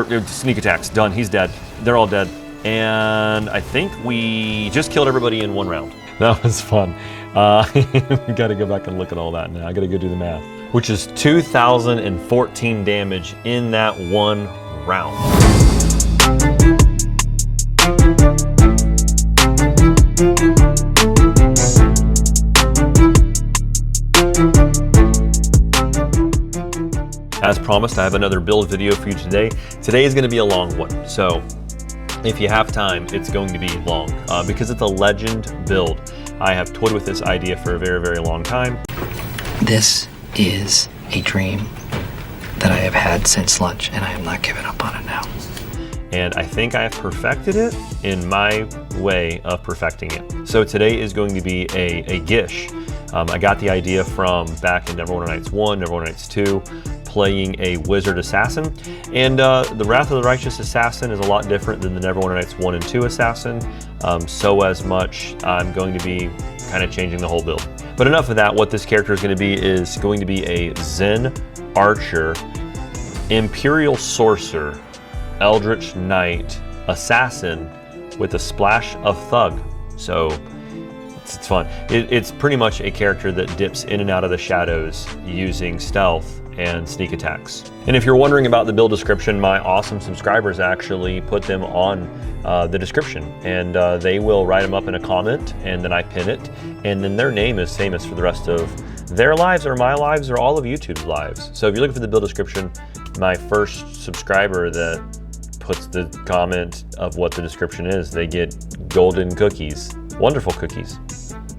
Sneak attacks, done, he's dead. They're all dead. And I think we just killed everybody in 1 round. That was fun. We gotta go back and look at all that now. I gotta go do the math. Which is 2,014 damage in that 1 round. As promised, I have another build video for you today. Today is gonna be a long one. So if you have time, it's going to be long because it's a legend build. I have toyed with this idea for a very, very long time. This is a dream that I have had since lunch, and I am not giving up on it now. And I think I have perfected it in my way of perfecting it. So today is going to be a Gish. I got the idea from back in Neverwinter Nights 1, Neverwinter Nights 2, playing a wizard assassin. And the Wrath of the Righteous Assassin is a lot different than the Neverwinter Nights 1 and 2 assassin. So as much, I'm going to be kind of changing the whole build. But enough of that. What this character is going to be a Zen Archer, Empyreal Sorcerer, Eldritch Knight, Assassin with a splash of Thug. So it's fun. It's pretty much a character that dips in and out of the shadows using stealth and sneak attacks. And if you're wondering about the build description, my awesome subscribers actually put them on the description, and they will write them up in a comment, and then I pin it, and then their name is famous for the rest of their lives or my lives or all of YouTube's lives. So if you're looking for the build description, my first subscriber that puts the comment of what the description is, they get golden cookies, wonderful cookies.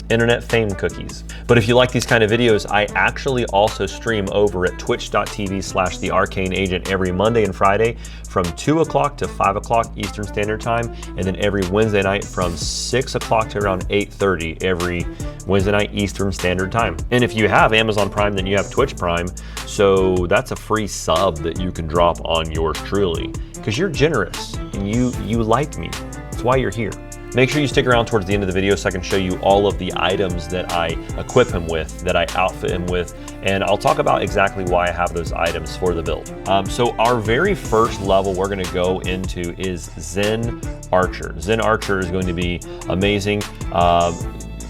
Internet fame cookies. But if you like these kind of videos, I actually also stream over at twitch.tv/thearcaneagent every Monday and Friday from 2 o'clock to 5 o'clock Eastern Standard Time, and then every Wednesday night from 6 o'clock to around 8:30 every Wednesday night Eastern Standard Time. And if you have Amazon Prime, then you have Twitch Prime, so that's a free sub that you can drop on yours truly, because you're generous and you like me. That's why you're here. Make sure you stick around towards the end of the video so I can show you all of the items that I equip him with, that I outfit him with, and I'll talk about exactly why I have those items for the build. So our very first level we're gonna go into is Zen Archer. Zen Archer is going to be amazing.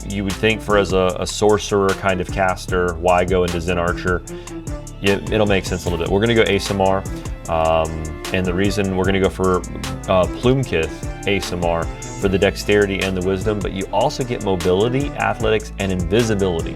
You would think for as a sorcerer kind of caster, why go into Zen Archer? It'll make sense a little bit. We're gonna go ASMR, and the reason we're gonna go for Plumkith ASMR for the dexterity and the wisdom, but you also get mobility, athletics, and invisibility.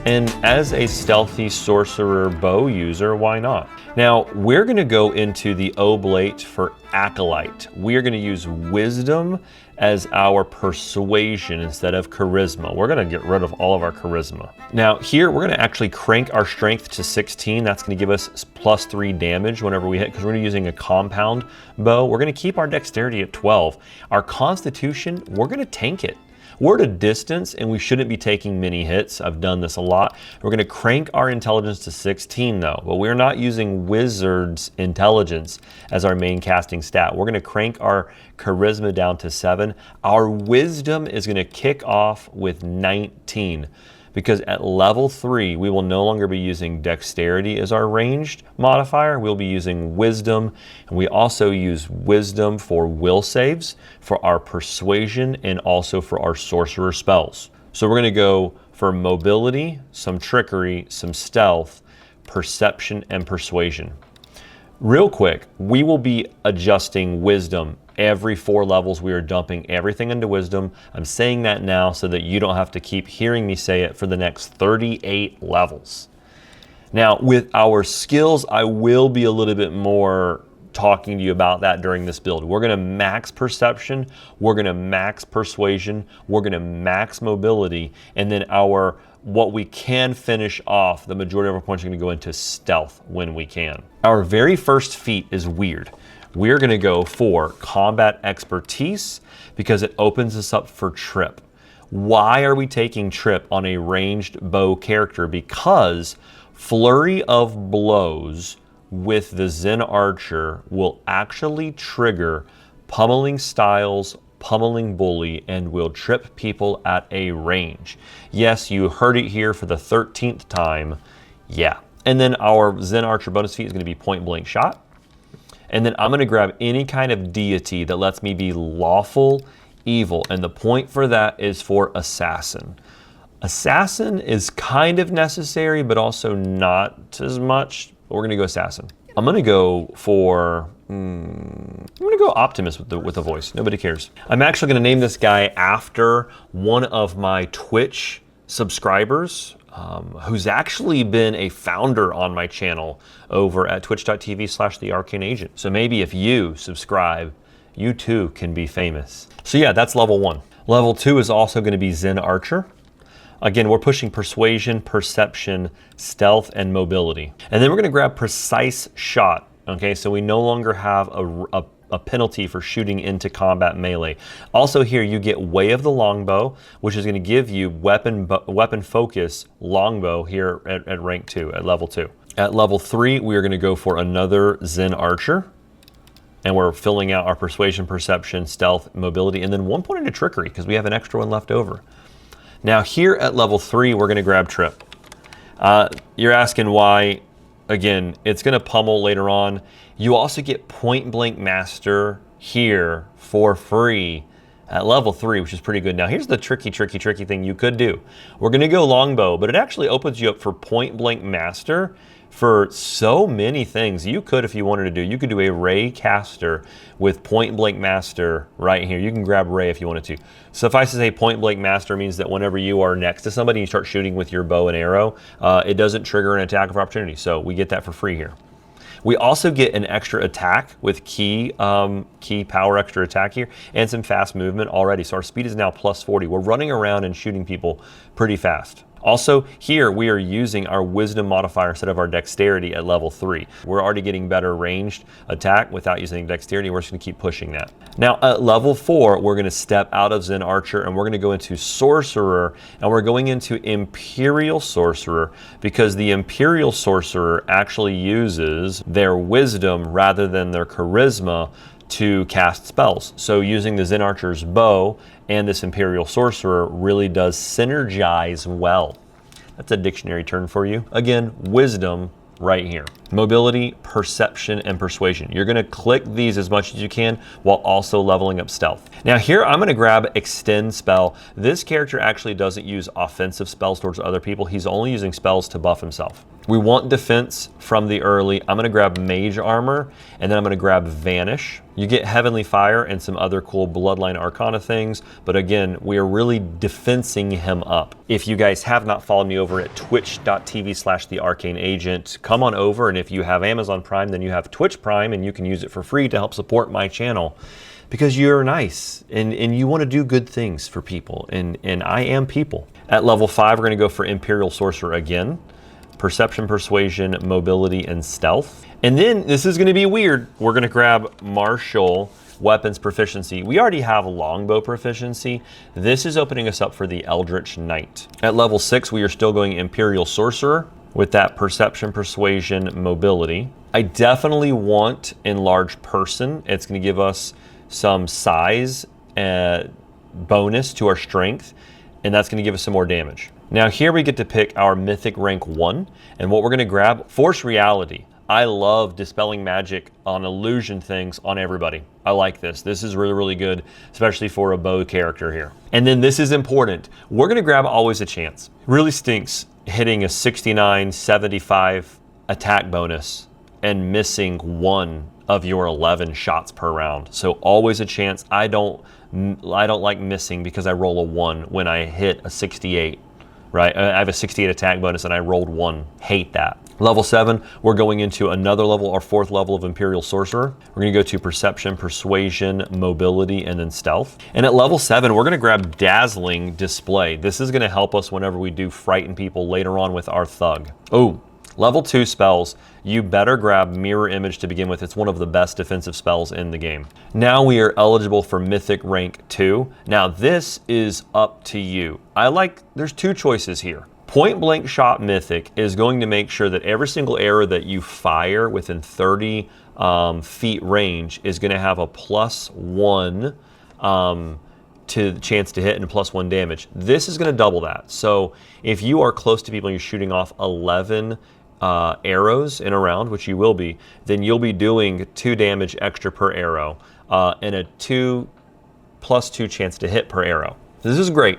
And as a stealthy sorcerer bow user, why not? Now, we're gonna go into the Oblate for Acolyte. We are gonna use wisdom as our persuasion instead of charisma. We're gonna get rid of all of our charisma. Now here, we're gonna actually crank our strength to 16. That's gonna give us +3 damage whenever we hit, because we're gonna be using a compound bow. We're gonna keep our dexterity at 12. Our constitution, we're gonna tank it. We're at a distance and we shouldn't be taking many hits. I've done this a lot. We're gonna crank our intelligence to 16 though, but we're not using wizard's intelligence as our main casting stat. We're gonna crank our charisma down to 7. Our wisdom is gonna kick off with 19, because at level 3, we will no longer be using dexterity as our ranged modifier. We'll be using wisdom, and we also use wisdom for will saves, for our persuasion, and also for our sorcerer spells. So we're gonna go for mobility, some trickery, some stealth, perception, and persuasion. Real quick, we will be adjusting wisdom. Every 4 levels, we are dumping everything into wisdom. I'm saying that now so that you don't have to keep hearing me say it for the next 38 levels. Now, with our skills, I will be a little bit more talking to you about that during this build. We're gonna max perception, we're gonna max persuasion, we're gonna max mobility, and then what we can finish off, the majority of our points are gonna go into stealth when we can. Our very first feat is weird. We're gonna go for combat expertise because it opens us up for trip. Why are we taking trip on a ranged bow character? Because flurry of blows with the Zen Archer will actually trigger pummeling styles, pummeling bully, and will trip people at a range. Yes, you heard it here for the 13th time. Yeah. And then our Zen Archer bonus feat is gonna be point blank shot. And then I'm going to grab any kind of deity that lets me be lawful evil. And the point for that is for assassin. Assassin is kind of necessary, but also not as much. We're going to go assassin. I'm going to go for, I'm going to go optimist with the voice. Nobody cares. I'm actually going to name this guy after one of my Twitch subscribers, who's actually been a founder on my channel over at twitch.tv/thearcaneagent. So maybe if you subscribe, you too can be famous. So yeah, that's level 1. Level 2 is also going to be Zen Archer. Again, we're pushing persuasion, perception, stealth, and mobility. And then we're going to grab precise shot. Okay, so we no longer have a penalty for shooting into combat melee. Also here you get Way of the Longbow, which is going to give you weapon focus longbow here at rank 2, at level 2. At level 3, we are going to go for another Zen Archer. And we're filling out our persuasion, perception, stealth, mobility, and then 1 point into trickery because we have an extra one left over. Now here at level 3, we're going to grab Trip. You're asking why. Again, it's going to pummel later on. You also get Point Blank Master here for free at level 3, which is pretty good. Now here's the tricky thing you could do. We're going to go Longbow, but it actually opens you up for Point Blank Master for so many things. You could, if you wanted to do, you could do a Ray Caster with Point Blank Master right here. You can grab Ray if you wanted to. Suffice to say, Point Blank Master means that whenever you are next to somebody and you start shooting with your bow and arrow, it doesn't trigger an attack of opportunity. So we get that for free here. We also get an extra attack with key power extra attack here and some fast movement already. So our speed is now plus 40. We're running around and shooting people pretty fast. Also, here we are using our wisdom modifier instead of our dexterity at level 3. We're already getting better ranged attack without using dexterity. We're just going to keep pushing that. Now at level 4, we're going to step out of Zen Archer and we're going to go into Sorcerer, and we're going into Empyreal Sorcerer because the Empyreal Sorcerer actually uses their wisdom rather than their charisma to cast spells. So using the Zen Archer's bow and this Empyreal Sorcerer really does synergize well. That's a dictionary term for you. Again, wisdom right here. Mobility, perception, and persuasion. You're going to click these as much as you can while also leveling up stealth. Now here I'm going to grab Extend Spell. This character actually doesn't use offensive spells towards other people. He's only using spells to buff himself. We want defense from the early. I'm going to grab Mage Armor, and then I'm going to grab Vanish. You get Heavenly Fire and some other cool Bloodline Arcana things, but again, we are really defensing him up. If you guys have not followed me over at twitch.tv/thearcaneagent, come on over, and if you have Amazon Prime, then you have Twitch Prime, and you can use it for free to help support my channel. Because you're nice, and you want to do good things for people, and I am people. At level 5, we're going to go for Empyreal Sorcerer again. Perception, persuasion, mobility, and stealth. And then this is going to be weird. We're going to grab martial weapons proficiency. We already have longbow proficiency. This is opening us up for the Eldritch Knight. At level 6, we are still going Empyreal Sorcerer with that perception, persuasion, mobility. I definitely want Enlarged Person. It's going to give us some size bonus to our strength, and that's going to give us some more damage. Now here we get to pick our Mythic rank 1, and what we're going to grab, Force Reality. I love dispelling magic on illusion things on everybody. I like this. This is really, really good, especially for a bow character here. And then this is important. We're going to grab Always a Chance. Really stinks hitting a 69, 75 attack bonus and missing one of your 11 shots per round. So Always a Chance. I don't like missing because I roll a 1 when I hit a 68. Right, I have a 68 attack bonus and I rolled 1. Hate that. Level 7, we're going into another level, our 4th level of Empyreal Sorcerer. We're going to go to Perception, Persuasion, Mobility, and then Stealth. And at level 7, we're going to grab Dazzling Display. This is going to help us whenever we do frighten people later on with our Thug. Oh, level 2 spells. You better grab Mirror Image to begin with. It's one of the best defensive spells in the game. Now we are eligible for Mythic rank 2. Now this is up to you. There's 2 choices here. Point Blank Shot Mythic is going to make sure that every single arrow that you fire within 30 feet range is going to have a +1 to the chance to hit and +1 damage. This is going to double that. So if you are close to people and you're shooting off 11 arrows in a round, which you will be, then you'll be doing 2 damage extra per arrow and a 2+2 chance to hit per arrow. This is great.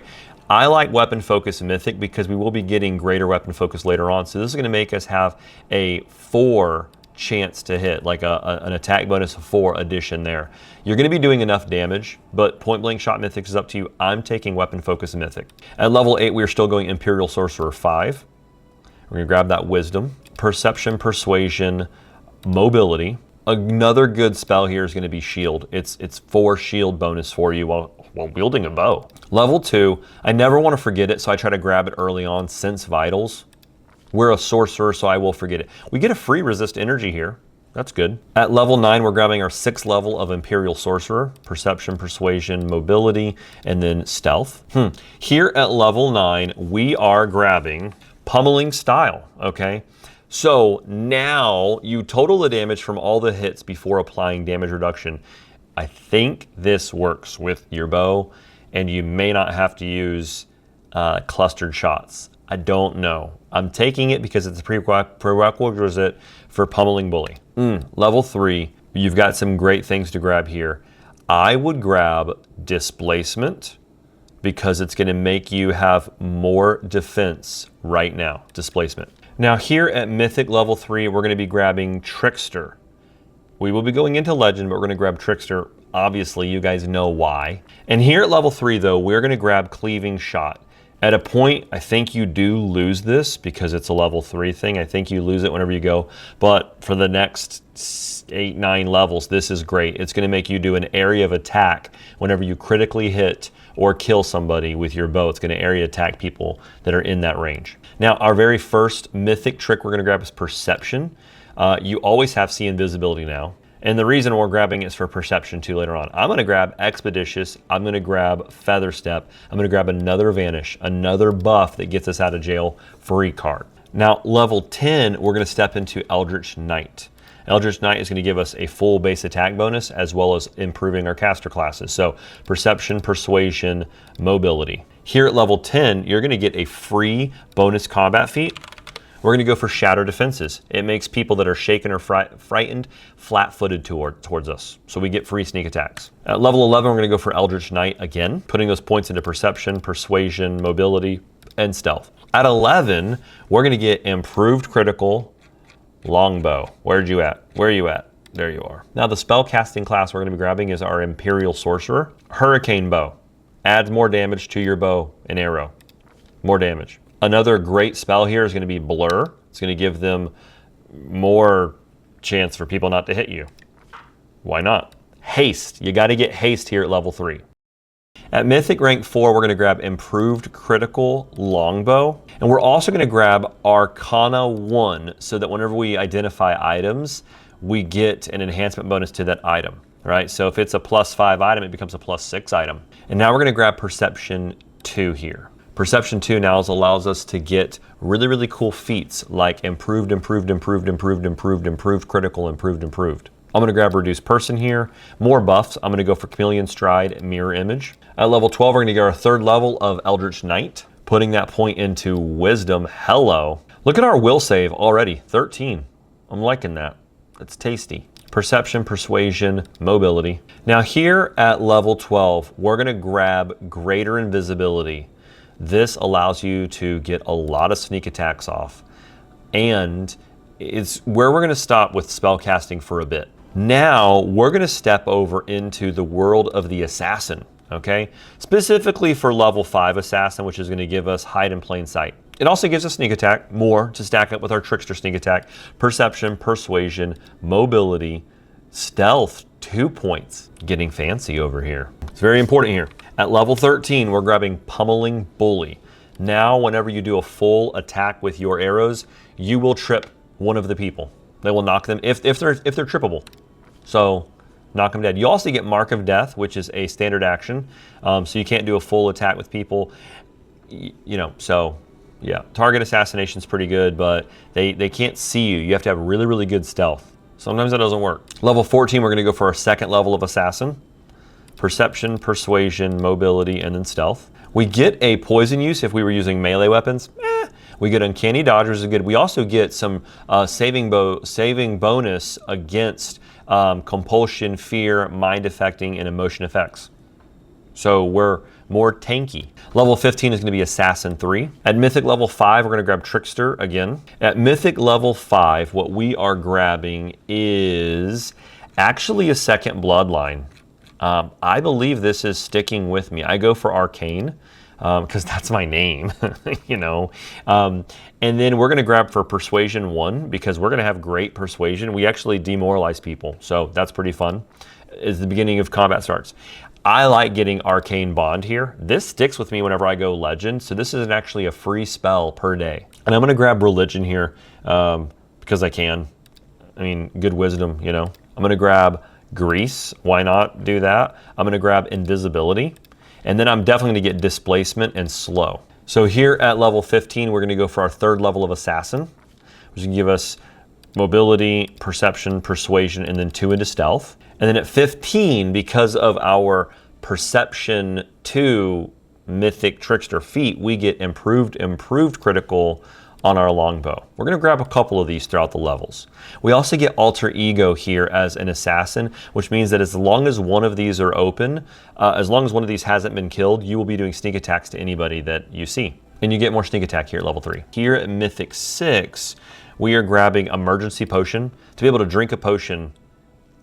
I like weapon focus mythic because we will be getting greater weapon focus later on. So this is going to make us have a 4 chance to hit, like an attack bonus of 4 addition there. You're going to be doing enough damage, but point blank shot mythic is up to you. I'm taking weapon focus mythic. At level 8, we are still going Empyreal Sorcerer 5. We're going to grab that wisdom, perception, persuasion, mobility. Another good spell here is going to be shield. It's 4 shield bonus for you while wielding a bow. Level 2, I never want to forget it, so I try to grab it early on. Sense Vitals. We're a sorcerer, so I will forget it. We get a free resist energy here. That's good. At level 9, we're grabbing our 6th level of Empyreal Sorcerer. Perception, persuasion, mobility, and then stealth. Here at level 9, we are grabbing Pummeling Style, okay? So now you total the damage from all the hits before applying damage reduction. I think this works with your bow, and you may not have to use clustered shots. I don't know. I'm taking it because it's a prerequisite for Pummeling Bully. Level 3, you've got some great things to grab here. I would grab Displacement because it's going to make you have more defense right now. Displacement. Now here at Mythic level 3, we're going to be grabbing Trickster. We will be going into Legend, but we're going to grab Trickster. Obviously, you guys know why. And here at level 3, though, we're going to grab Cleaving Shot. At a point, I think you do lose this because it's a level 3 thing. I think you lose it whenever you go. But for the next 8, 9 levels, this is great. It's going to make you do an area of attack whenever you critically hit or kill somebody with your bow. It's going to area attack people that are in that range. Now, our very first mythic trick we're going to grab is Perception. You always have See Invisibility now. And the reason we're grabbing it is for Perception too later on. I'm going to grab Expeditious. I'm going to grab Feather Step. I'm going to grab another Vanish, another buff that gets us out of jail free card. Now, level 10, we're going to step into Eldritch Knight. Eldritch Knight is going to give us a full base attack bonus as well as improving our caster classes. So Perception, Persuasion, Mobility. Here at level 10, you're going to get a free bonus combat feat. We're going to go for Shatter Defenses. It makes people that are shaken or frightened flat-footed towards us. So we get free sneak attacks. At level 11, we're going to go for Eldritch Knight again, putting those points into Perception, Persuasion, Mobility, and Stealth. At 11, we're going to get Improved Critical Longbow. Where are you at? There you are. Now the spell casting class we're going to be grabbing is our Empyreal Sorcerer. Hurricane Bow. Adds more damage to your bow and arrow. More damage. Another great spell here is going to be Blur. It's going to give them more chance for people not to hit you. Why not? Haste. You got to get haste here at level 3. At Mythic rank 4, we're going to grab Improved Critical Longbow. And we're also going to grab Arcana 1 so that whenever we identify items, we get an enhancement bonus to that item. Right? So if it's a +5 item, it becomes a +6 item. And now we're going to grab Perception 2 here. Perception 2 now allows us to get really, really cool feats like improved, critical, improved. I'm going to grab Reduce Person here. More buffs. I'm going to go for Chameleon Stride, Mirror Image. At level 12, we're going to get our 3rd level of Eldritch Knight, putting that point into Wisdom. Hello. Look at our will save already, 13. I'm liking that. That's tasty. Perception, Persuasion, Mobility. Now here at level 12, we're going to grab Greater Invisibility. This allows you to get a lot of sneak attacks off. And it's where we're going to stop with spell casting for a bit. Now we're going to step over into the world of the Assassin, okay? Specifically for level 5 Assassin, which is going to give us Hide in Plain Sight. It also gives us sneak attack, more to stack up with our Trickster sneak attack, Perception, Persuasion, Mobility, Stealth, 2 points. Getting fancy over here. It's very important here. At level 13, we're grabbing Pummeling Bully. Now, whenever you do a full attack with your arrows, you will trip one of the people. They will knock them if they're trippable. So, knock them dead. You also get Mark of Death, which is a standard action. So you can't do a full attack with people. So yeah, target assassination is pretty good, but they can't see you. You have to have really, really good stealth. Sometimes that doesn't work. Level 14, we're going to go for our 2nd level of Assassin. Perception, Persuasion, Mobility, and then Stealth. We get a poison use if we were using melee weapons. We get Uncanny Dodge, which is good. We also get some saving bonus against compulsion, fear, mind affecting, and emotion effects. So we're more tanky. Level 15 is going to be Assassin 3. At Mythic level 5, we're going to grab Trickster again. At Mythic level 5, what we are grabbing is actually a second Bloodline. I believe this is sticking with me. I go for Arcane because that's my name, you know. And then we're going to grab for Persuasion 1 because we're going to have great Persuasion. We actually demoralize people, so that's pretty fun as the beginning of combat starts. I like getting Arcane Bond here. This sticks with me whenever I go Legend, so this is actually a free spell per day. And I'm going to grab Religion here because I can. I mean, good wisdom, you know. I'm going to grab Grease. Why not do that? I'm going to grab Invisibility. And then I'm definitely going to get Displacement and Slow. So here at level 15, we're going to go for our third level of Assassin, which can give us Mobility, Perception, Persuasion, and then 2 into Stealth. And then at 15, because of our Perception 2 Mythic Trickster feat, we get improved critical on our longbow. We're going to grab a couple of these throughout the levels. We also get Alter Ego here as an assassin, which means that as long as one of these are open, as long as one of these hasn't been killed, you will be doing sneak attacks to anybody that you see. And you get more sneak attack here at level 3. Here at Mythic 6, we are grabbing Emergency Potion. To be able to drink a potion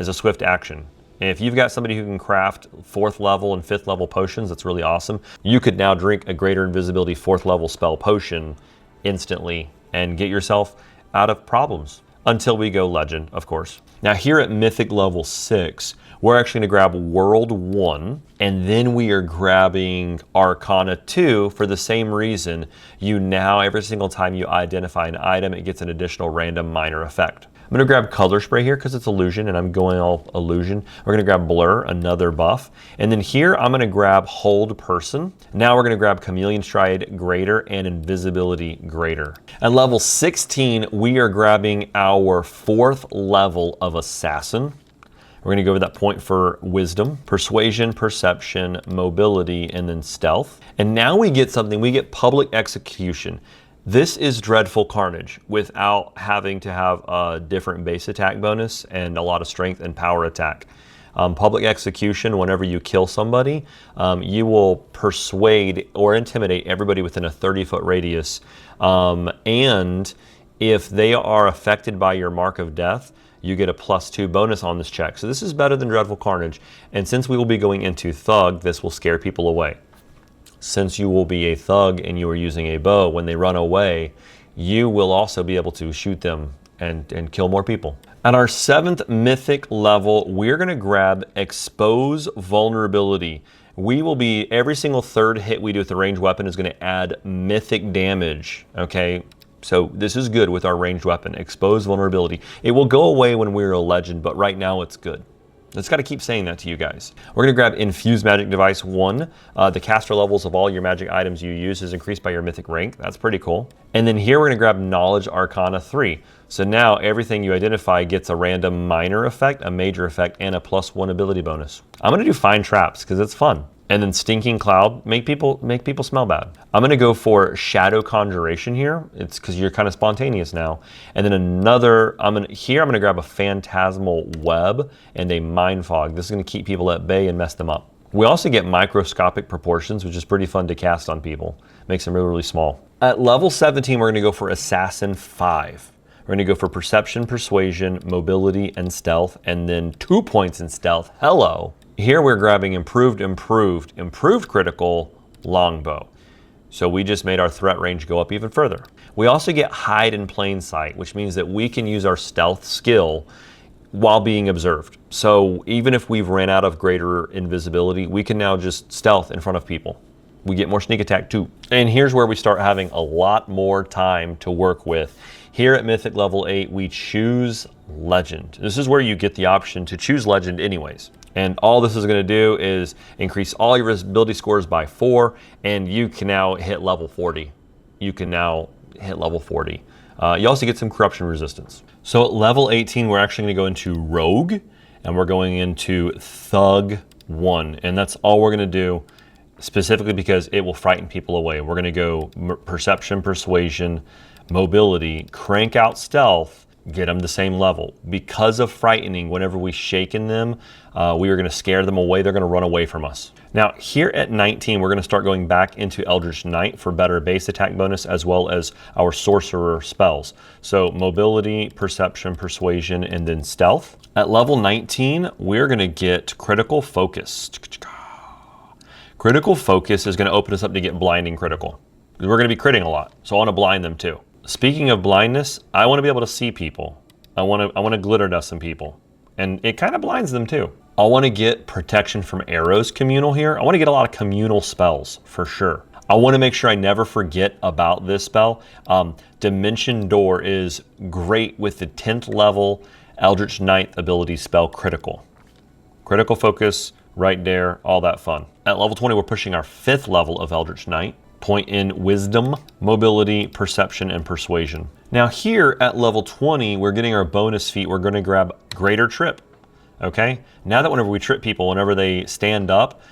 is a swift action. And if you've got somebody who can craft 4th level and 5th level potions, that's really awesome. You could now drink a Greater Invisibility 4th level spell potion instantly and get yourself out of problems until we go Legend, of course. Now here at Mythic level 6, we're actually going to grab World 1, and then we are grabbing Arcana 2 for the same reason. You now, every single time you identify an item, it gets an additional random minor effect. I'm going to grab Color Spray here because it's illusion and I'm going all illusion. We're going to grab Blur, another buff. And then here I'm going to grab Hold Person. Now we're going to grab Chameleon Stride Greater and Invisibility Greater. At level 16, we are grabbing our 4th level of Assassin. We're going to go over that point for Wisdom, Persuasion, Perception, Mobility, and then Stealth. And now we get something, we get Public Execution. This is Dreadful Carnage without having to have a different base attack bonus and a lot of strength and power attack. Public Execution, whenever you kill somebody, you will persuade or intimidate everybody within a 30-foot radius. And if they are affected by your Mark of Death, you get a +2 bonus on this check. So this is better than Dreadful Carnage. And since we will be going into Thug, this will scare people away. Since you will be a thug and you are using a bow, when they run away, you will also be able to shoot them and kill more people. At our 7th Mythic level, we're going to grab Expose Vulnerability. We will be, every single third hit we do with the ranged weapon is going to add Mythic damage, okay? So this is good with our ranged weapon, Expose Vulnerability. It will go away when we're a Legend, but right now it's good. It's got to keep saying that to you guys. We're going to grab Infuse Magic Device 1. The caster levels of all your magic items you use is increased by your mythic rank. That's pretty cool. And then here we're going to grab Knowledge Arcana 3. So now everything you identify gets a random minor effect, a major effect, and a +1 ability bonus. I'm going to do Find Traps because it's fun. And then Stinking Cloud, make people smell bad. I'm going to go for Shadow Conjuration here. It's because you're kind of spontaneous now. And then another, I'm going to grab a Phantasmal Web and a Mind Fog. This is going to keep people at bay and mess them up. We also get Microscopic Proportions, which is pretty fun to cast on people. Makes them really, really small. At level 17, we're going to go for Assassin 5. We're going to go for Perception, Persuasion, Mobility, and Stealth, and then 2 points in Stealth. Hello. Here we're grabbing improved critical longbow. So we just made our threat range go up even further. We also get Hide in Plain Sight, which means that we can use our stealth skill while being observed. So even if we've ran out of greater invisibility, we can now just stealth in front of people. We get more sneak attack too. And here's where we start having a lot more time to work with. Here at Mythic level 8, we choose Legend. This is where you get the option to choose Legend anyways. And all this is going to do is increase all your ability scores by 4, and you can now hit level 40. You also get some corruption resistance. So at level 18, we're actually going to go into Rogue, and we're going into Thug 1. And that's all we're going to do specifically because it will frighten people away. We're going to go perception, persuasion, mobility, crank out stealth, get them the same level. Because of frightening, whenever we shaken them, we are going to scare them away. They're going to run away from us. Now, here at 19, we're going to start going back into Eldritch Knight for better base attack bonus, as well as our sorcerer spells. So mobility, perception, persuasion, and then stealth. At level 19, we're going to get critical focus. Critical focus is going to open us up to get blinding critical. We're going to be critting a lot, so I want to blind them too. Speaking of blindness, I want to be able to see people. I want to glitter dust some people, and it kind of blinds them too. I want to get protection from arrows communal here. I want to get a lot of communal spells for sure. I want to make sure I never forget about this spell. Dimension Door is great with the 10th level Eldritch Knight ability spell critical. Critical focus, right there, all that fun. At level 20, we're pushing our 5th level of Eldritch Knight. Point in wisdom, mobility, perception, and persuasion. Now here at level 20, we're getting our bonus feat. We're going to grab greater trip. Okay? Now that whenever we trip people, whenever they stand up,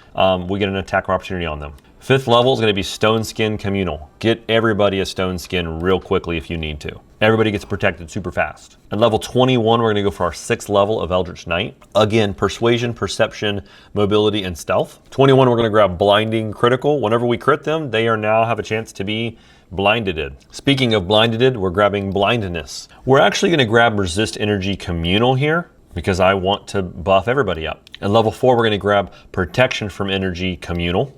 we get an attack opportunity on them. 5th level is going to be Stone Skin Communal. Get everybody a Stone Skin real quickly if you need to. Everybody gets protected super fast. At level 21, we're going to go for our 6th level of Eldritch Knight. Again, persuasion, perception, mobility, and stealth. 21, we're going to grab blinding critical. Whenever we crit them, they are now have a chance to be blinded. Speaking of blinded, we're grabbing blindness. We're actually going to grab resist energy communal here, because I want to buff everybody up. At level 4, we're going to grab protection from energy communal.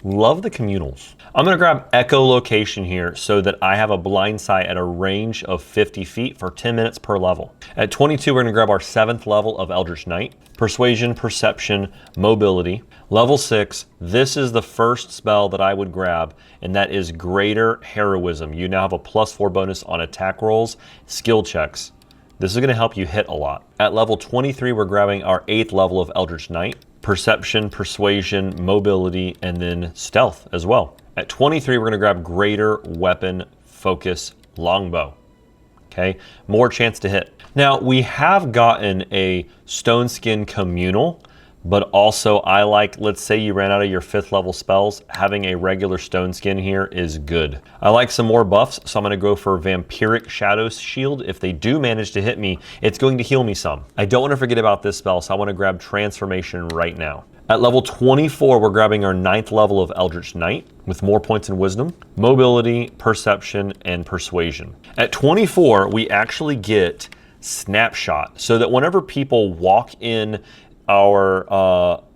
Love the communals. I'm going to grab echolocation here so that I have a blind sight at a range of 50 feet for 10 minutes per level. At 22, we're going to grab our 7th level of Eldritch Knight. Persuasion, perception, mobility. Level 6, this is the first spell that I would grab, and that is Greater Heroism. You now have a +4 bonus on attack rolls, skill checks. This is going to help you hit a lot. At level 23, we're grabbing our 8th level of Eldritch Knight. Perception, persuasion, mobility, and then stealth as well. At 23, we're going to grab greater weapon focus longbow. Okay, more chance to hit. Now, we have gotten a Stone Skin Communal, but also I like, let's say you ran out of your 5th level spells, having a regular Stone Skin here is good. I like some more buffs, so I'm going to go for Vampiric Shadow Shield. If they do manage to hit me, it's going to heal me some. I don't want to forget about this spell, so I want to grab Transformation right now. At level 24, we're grabbing our 9th level of Eldritch Knight with more points in Wisdom, Mobility, Perception, and Persuasion. At 24, we actually get Snapshot, so that whenever people walk in our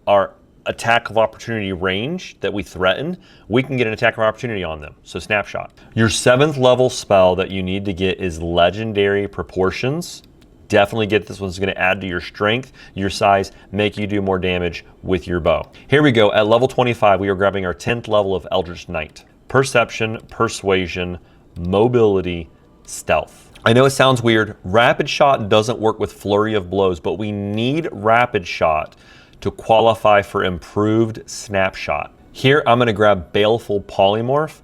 attack of opportunity range that we threaten, we can get an attack of opportunity on them. So Snapshot. Your 7th level spell that you need to get is Legendary Proportions. Definitely get this one. It's going to add to your strength, your size, make you do more damage with your bow. Here we go. At level 25, we are grabbing our 10th level of Eldritch Knight. Perception, persuasion, mobility, stealth. I know it sounds weird. Rapid Shot doesn't work with Flurry of Blows, but we need Rapid Shot to qualify for improved Snapshot. Here, I'm going to grab Baleful Polymorph.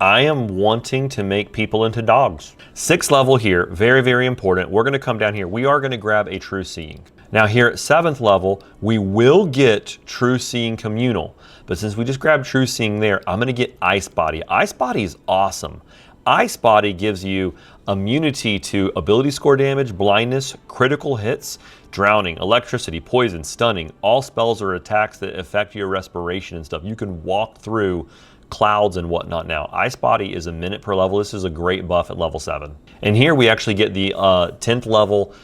I am wanting to make people into dogs. 6th level here, very, very important. We're going to come down here. We are going to grab a True Seeing. Now here at 7th level, we will get True Seeing Communal, but since we just grabbed True Seeing there, I'm going to get Ice Body. Ice Body is awesome. Ice Body gives you immunity to ability score damage, blindness, critical hits, drowning, electricity, poison, stunning. All spells or attacks that affect your respiration and stuff. You can walk through clouds and whatnot now. Ice Body is a minute per level. This is a great buff at level 7. And here we actually get the 10th level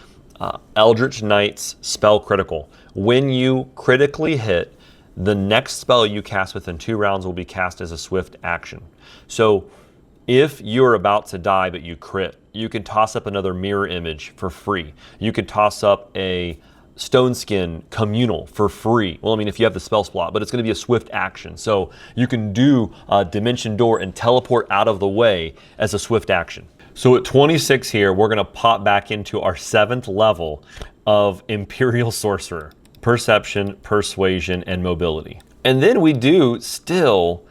Eldritch Knight's spell critical. When you critically hit, the next spell you cast within 2 rounds will be cast as a swift action. So if you're about to die but you crit, you can toss up another mirror image for free. You could toss up a Stone Skin Communal for free. Well, I mean, if you have the spell slot, but it's going to be a swift action. So you can do Dimension Door and teleport out of the way as a swift action. So at 26 here, we're going to pop back into our 7th level of Empyreal Sorcerer. Perception, persuasion, and mobility. And then we do still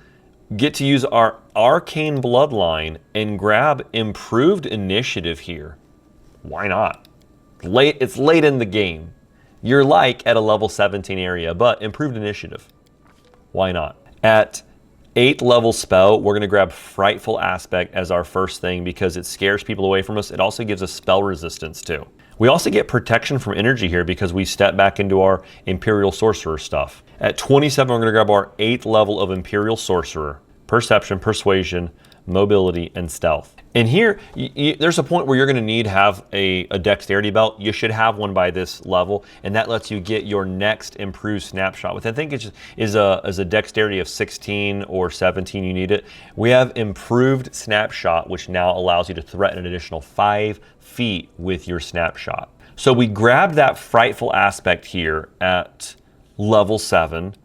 get to use our Arcane Bloodline and grab improved initiative here. Why not? It's late in the game. You're like at a level 17 area, but improved initiative. Why not? At 8th level spell, we're going to grab Frightful Aspect as our first thing because it scares people away from us. It also gives us spell resistance too. We also get protection from energy here because we step back into our Empyreal Sorcerer stuff. At 27, we're going to grab our 8th level of Empyreal Sorcerer. Perception, Persuasion, Mobility, and Stealth. And here, there's a point where you're going to need to have a dexterity belt. You should have one by this level, and that lets you get your next improved snapshot, which I think is a dexterity of 16 or 17. You need it. We have improved snapshot, which now allows you to threaten an additional 5 feet with your snapshot. So we grabbed that Frightful Aspect here at level 7,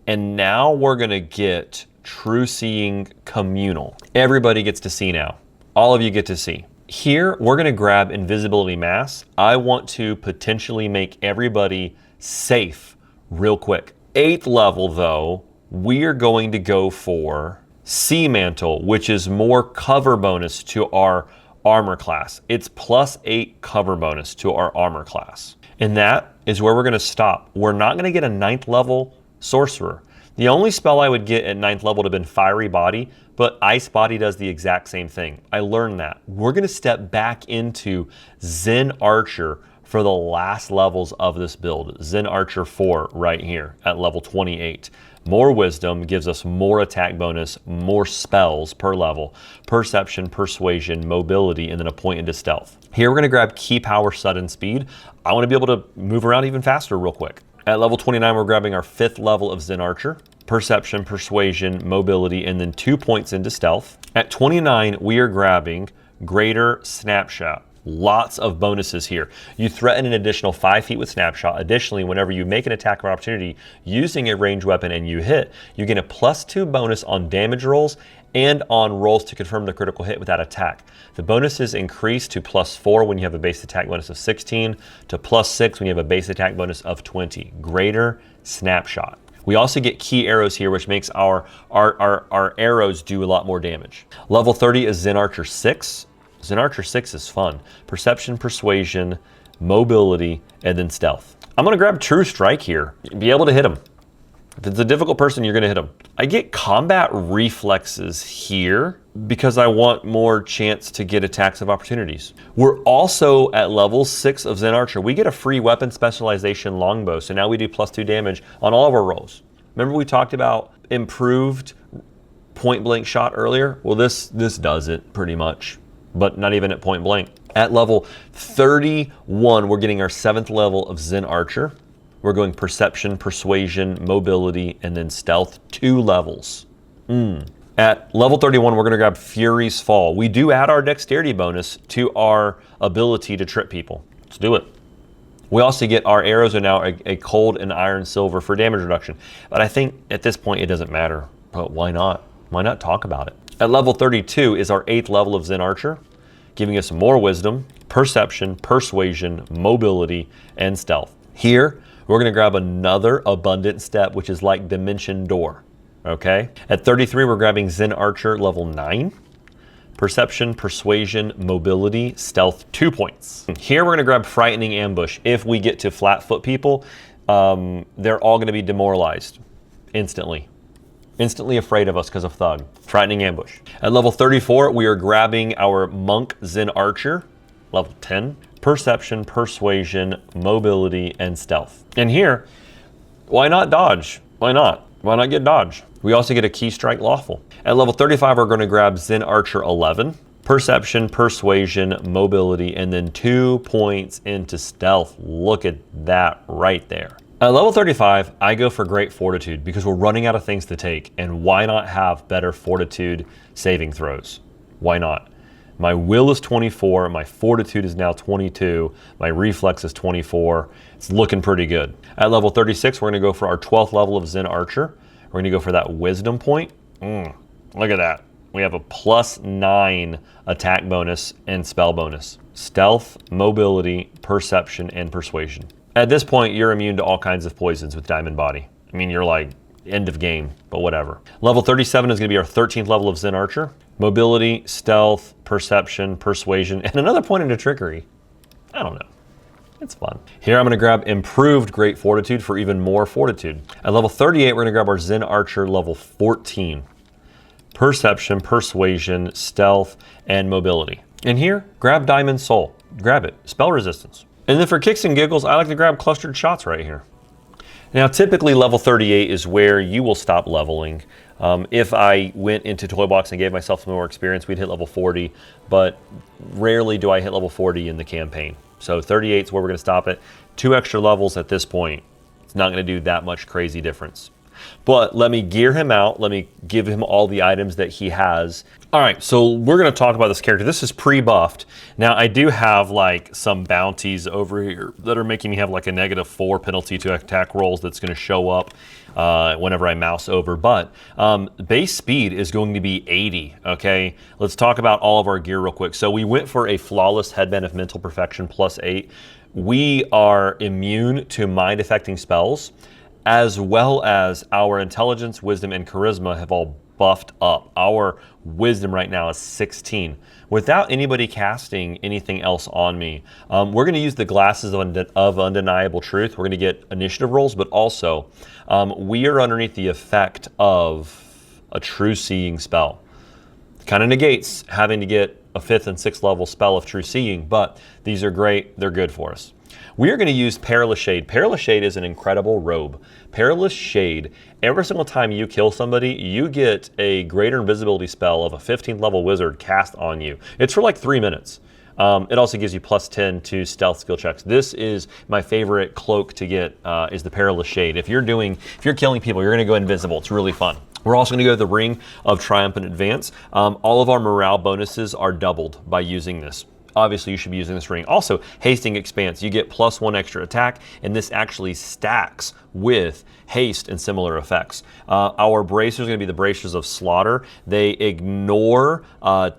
and now we're going to get True Seeing Communal. Everybody gets to see now. All of you get to see. Here, we're going to grab Invisibility Mass. I want to potentially make everybody safe real quick. 8th level, though, we are going to go for Sea Mantle, which is more cover bonus to our armor class. It's +8 cover bonus to our armor class. And that is where we're going to stop. We're not going to get a 9th level sorcerer. The only spell I would get at 9th level would have been Fiery Body, but Ice Body does the exact same thing. I learned that. We're going to step back into Zen Archer for the last levels of this build. Zen Archer 4 right here at level 28. More Wisdom gives us more attack bonus, more spells per level, Perception, Persuasion, Mobility, and then a point into Stealth. Here we're going to grab Key Power, Sudden Speed. I want to be able to move around even faster real quick. At level 29, we're grabbing our 5th level of Zen Archer, Perception, Persuasion, Mobility, and then 2 points into Stealth. At 29, we are grabbing Greater Snapshot. Lots of bonuses here. You threaten an additional 5 feet with Snapshot. Additionally, whenever you make an attack of opportunity using a ranged weapon and you hit, you get a +2 bonus on damage rolls and on rolls to confirm the critical hit with that attack. The bonuses increase to +4 when you have a base attack bonus of 16, to +6 when you have a base attack bonus of 20. Greater Snapshot. We also get key arrows here, which makes our arrows do a lot more damage. Level 30 is Zen Archer 6. Zen Archer 6 is fun. Perception, Persuasion, Mobility, and then Stealth. I'm going to grab True Strike here. Be able to hit him. If it's a difficult person, you're going to hit him. I get Combat Reflexes here because I want more chance to get attacks of opportunities. We're also at level 6 of Zen Archer. We get a free weapon specialization longbow, so now we do +2 damage on all of our rolls. Remember we talked about improved point blank shot earlier? Well, this does it pretty much, but not even at point blank. At level 31, we're getting our 7th level of Zen Archer. We're going Perception, Persuasion, Mobility, and then Stealth, 2 levels. At level 31, we're going to grab Fury's Fall. We do add our dexterity bonus to our ability to trip people. Let's do it. We also get our arrows are now a cold and iron silver for damage reduction. But I think at this point it doesn't matter. But why not? Why not talk about it? At level 32 is our 8th level of Zen Archer, giving us more Wisdom, Perception, Persuasion, Mobility, and Stealth. Here, we're going to grab another Abundant Step, which is like Dimension Door. Okay? At 33, we're grabbing Zen Archer level 9. Perception, Persuasion, Mobility, Stealth, 2 points. Here, we're going to grab Frightening Ambush. If we get to flat-foot people, they're all going to be demoralized instantly. Instantly afraid of us because of Thug. Frightening Ambush. At level 34, we are grabbing our Monk Zen Archer, level 10. Perception, Persuasion, Mobility, and Stealth. And here, why not dodge? Why not? Why not get dodge? We also get a Key Strike Lawful. At level 35, we're going to grab Zen Archer 11. Perception, Persuasion, Mobility, and then 2 points into Stealth. Look at that right there. At level 35, I go for Great Fortitude because we're running out of things to take, and why not have better Fortitude saving throws? Why not? My will is 24, my fortitude is now 22, my reflex is 24. It's looking pretty good. At level 36, we're going to go for our 12th level of Zen Archer. We're going to go for that wisdom point. Look at that. We have a +9 attack bonus and spell bonus. Stealth, mobility, perception, and persuasion. At this point, you're immune to all kinds of poisons with Diamond Body. I mean, you're like end of game, but whatever. Level 37 is going to be our 13th level of Zen Archer. Mobility, stealth, perception, persuasion, and another point into trickery. I don't know. It's fun. Here I'm going to grab Improved Great Fortitude for even more Fortitude. At level 38, we're going to grab our Zen Archer level 14. Perception, Persuasion, Stealth, and Mobility. And here, grab Diamond Soul. Grab it. Spell Resistance. And then for kicks and giggles, I like to grab Clustered Shots right here. Now, typically level 38 is where you will stop leveling. If I went into Toy Box and gave myself some more experience, we'd hit level 40, but rarely do I hit level 40 in the campaign. So 38 is where we're going to stop it. 2 extra levels at this point. It's not going to do that much crazy difference. But let me gear him out. Let me give him all the items that he has. All right, so we're going to talk about this character. This is pre-buffed. Now, I do have like some bounties over here that are making me have like a -4 penalty to attack rolls that's going to show up whenever I mouse over. But base speed is going to be 80, okay? Let's talk about all of our gear real quick. So we went for a Flawless Headband of Mental Perfection +8. We are immune to mind-affecting spells, as well as our intelligence, wisdom, and charisma have all buffed up. Our wisdom right now is 16. Without anybody casting anything else on me, we're going to use the Glasses of Undeniable Truth. We're going to get initiative rolls, but also we are underneath the effect of a True Seeing spell. Kind of negates having to get a 5th and 6th level spell of True Seeing, but these are great. They're good for us. We are going to use Perilous Shade. Perilous Shade is an incredible robe. Perilous Shade, every single time you kill somebody, you get a greater invisibility spell of a 15th level wizard cast on you. It's for like 3 minutes. It also gives you +10 to stealth skill checks. This is my favorite cloak to get, is the Perilous Shade. If you're killing people, you're going to go invisible. It's really fun. We're also going to go to the Ring of Triumphant Advance. All of our morale bonuses are doubled by using this. Obviously, you should be using this ring. Also, Hasting Expanse. You get +1 extra attack, and this actually stacks with haste and similar effects. Our bracers are going to be the Bracers of Slaughter. They ignore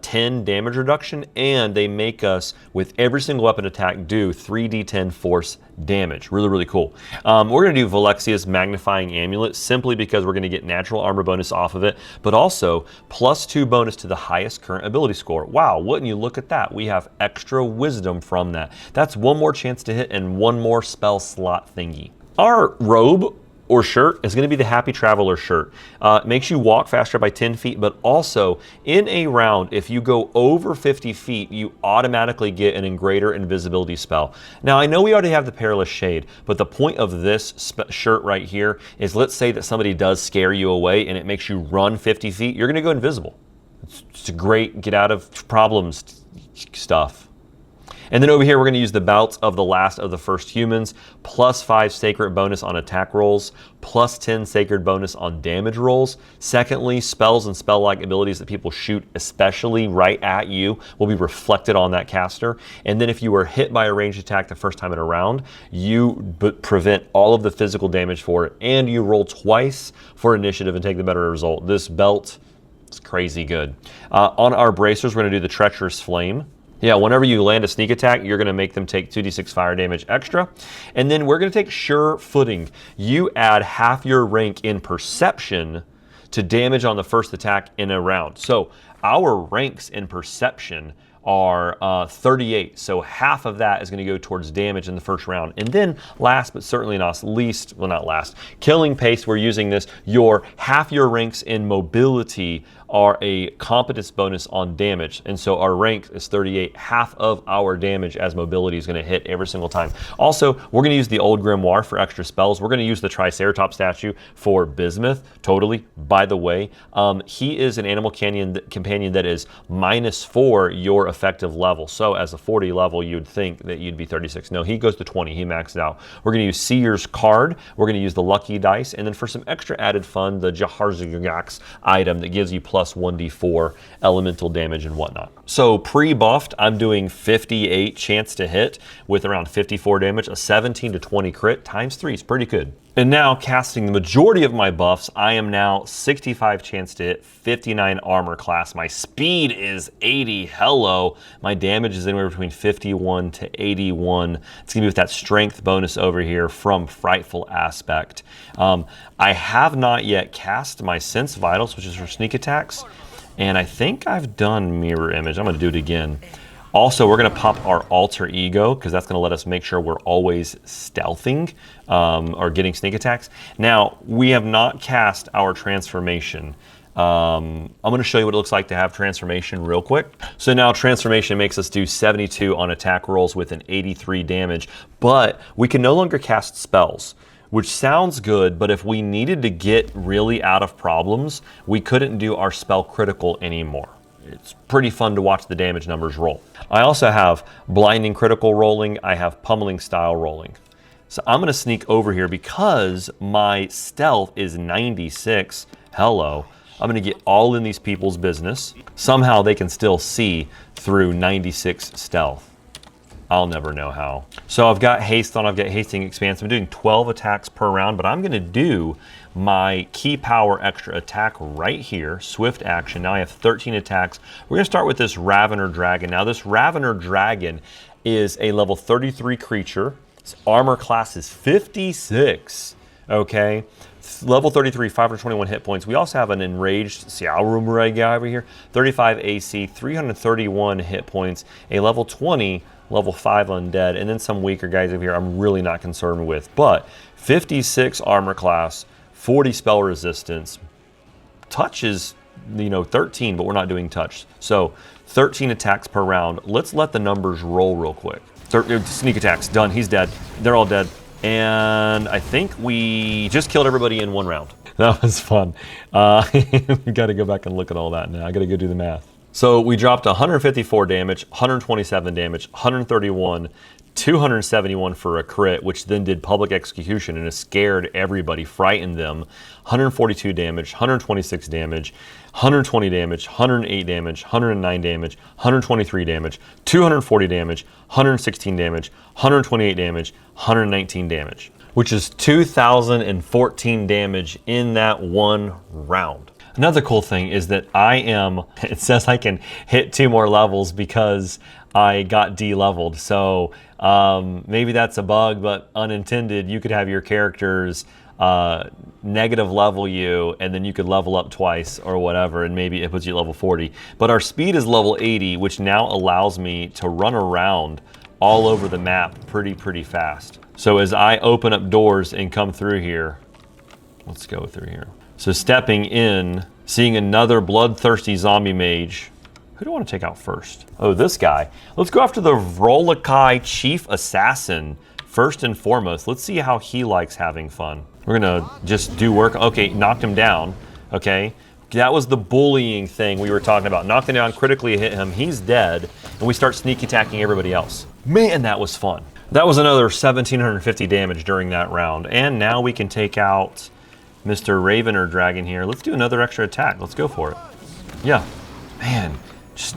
10 damage reduction, and they make us, with every single weapon attack, do 3d10 force damage. Really, really cool. We're going to do Valexia's Magnifying Amulet simply because we're going to get natural armor bonus off of it, but also +2 bonus to the highest current ability score. Wow, wouldn't you look at that? We have extra wisdom from that. That's 1 more chance to hit and 1 more spell slot thingy. Our robe or shirt is going to be the Happy Traveler shirt. It makes you walk faster by 10 feet, but also in a round, if you go over 50 feet, you automatically get an greater invisibility spell. Now, I know we already have the Perilous Shade, but the point of this shirt right here is, let's say that somebody does scare you away and it makes you run 50 feet, you're going to go invisible. It's a great get out of problems stuff. And then over here, we're going to use the Bouts of the Last of the First Humans, +5 sacred bonus on attack rolls, +10 sacred bonus on damage rolls. Secondly, spells and spell-like abilities that people shoot, especially right at you, will be reflected on that caster. And then if you are hit by a ranged attack the first time in a round, you prevent all of the physical damage for it, and you roll twice for initiative and take the better result. This belt is crazy good. On our bracers, we're going to do the Treacherous Flame. Yeah, whenever you land a sneak attack, you're going to make them take 2d6 fire damage extra. And then we're going to take Sure Footing. You add half your rank in Perception to damage on the first attack in a round. So our ranks in Perception are 38, so half of that is going to go towards damage in the first round. And then last but certainly not least, well, not last, Killing Pace, we're using this. Half your ranks in Mobility are a competence bonus on damage, and so our rank is 38. Half of our damage as Mobility is going to hit every single time. Also, we're going to use the Old Grimoire for extra spells. We're going to use the Triceratops statue for Bismuth, totally. By the way, he is an animal companion that is -4 your effective level. So as a 40 level, you'd think that you'd be 36. No, he goes to 20. He maxed out. We're going to use Seer's Card. We're going to use the Lucky Dice. And then for some extra added fun, the Jaharzagak's item that gives you +1d4 elemental damage and whatnot. So pre-buffed, I'm doing 58 chance to hit with around 54 damage. A 17 to 20 crit times 3 is pretty good. And now, casting the majority of my buffs, I am now 65 chance to hit, 59 armor class. My speed is 80. Hello. My damage is anywhere between 51 to 81. It's going to be with that strength bonus over here from Frightful Aspect. I have not yet cast my Sense Vitals, which is for sneak attacks. And I think I've done Mirror Image. I'm going to do it again. Also, we're gonna pop our alter ego because that's gonna let us make sure we're always stealthing or getting sneak attacks. Now, we have not cast our transformation. I'm gonna show you what it looks like to have transformation real quick. So now transformation makes us do 72 on attack rolls with an 83 damage, but we can no longer cast spells, which sounds good, but if we needed to get really out of problems, we couldn't do our spell critical anymore. It's pretty fun to watch the damage numbers roll. I also have blinding critical rolling, I have pummeling style rolling. So I'm gonna sneak over here because my stealth is 96, hello. I'm gonna get all in these people's business. Somehow they can still see through 96 stealth. I'll never know how. So I've got haste on, I've got hasting expanse. I'm doing 12 attacks per round, but I'm gonna do my key power extra attack right here, swift action. Now I have 13 attacks. We're gonna start with this Ravener Dragon. Now this Ravener Dragon is a level 33 creature. Its armor class is 56, okay? Level 33, 521 hit points. We also have an enraged Xiaorumure guy over here. 35 AC, 331 hit points. A level 20, level 5 undead, and then some weaker guys over here I'm really not concerned with. But 56 armor class, 40 spell resistance. Touch is, 13, but we're not doing touch. So 13 attacks per round. Let's let the numbers roll real quick. Sneak attacks, done. He's dead. They're all dead. And I think we just killed everybody in one round. That was fun. We got to go back and look at all that now. I got to go do the math. So we dropped 154 damage, 127 damage, 131, 271 for a crit, which then did public execution and it scared everybody, frightened them. 142 damage, 126 damage, 120 damage, 108 damage, 109 damage, 123 damage, 240 damage, 116 damage, 128 damage, 119 damage, which is 2,014 damage in that one round. Another cool thing is that it says I can hit 2 more levels because I got de-leveled. So maybe that's a bug, but unintended. You could have your characters negative level you, and then you could level up twice or whatever, and maybe it puts you at level 40. But our speed is level 80, which now allows me to run around all over the map pretty fast. So as I open up doors and come through here, let's go through here. So stepping in, seeing another bloodthirsty zombie mage. Who do I want to take out first? Oh, this guy. Let's go after the Vrolakai Chief Assassin first and foremost. Let's see how he likes having fun. We're gonna just do work. Okay, knocked him down. Okay, that was the bullying thing we were talking about. Knocked him down, critically hit him. He's dead, and we start sneak attacking everybody else. Man, that was fun. That was another 1,750 damage during that round, and now we can take out Mr. Ravener Dragon here. Let's do another extra attack. Let's go for it. Yeah, man,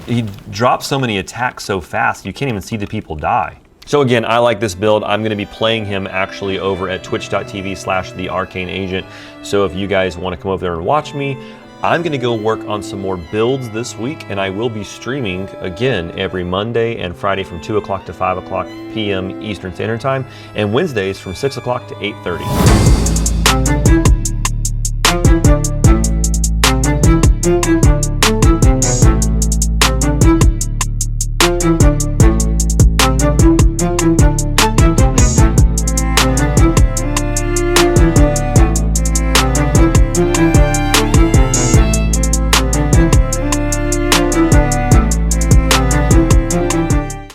he drops so many attacks so fast you can't even see the people die. So again, I like this build. I'm going to be playing him actually over at twitch.tv/thearcaneagent. So if you guys want to come over there and watch me, I'm going to go work on some more builds this week, and I will be streaming again every Monday and Friday from 2 o'clock to 5 o'clock p.m. Eastern Standard Time, and Wednesdays from 6 o'clock to 8:30.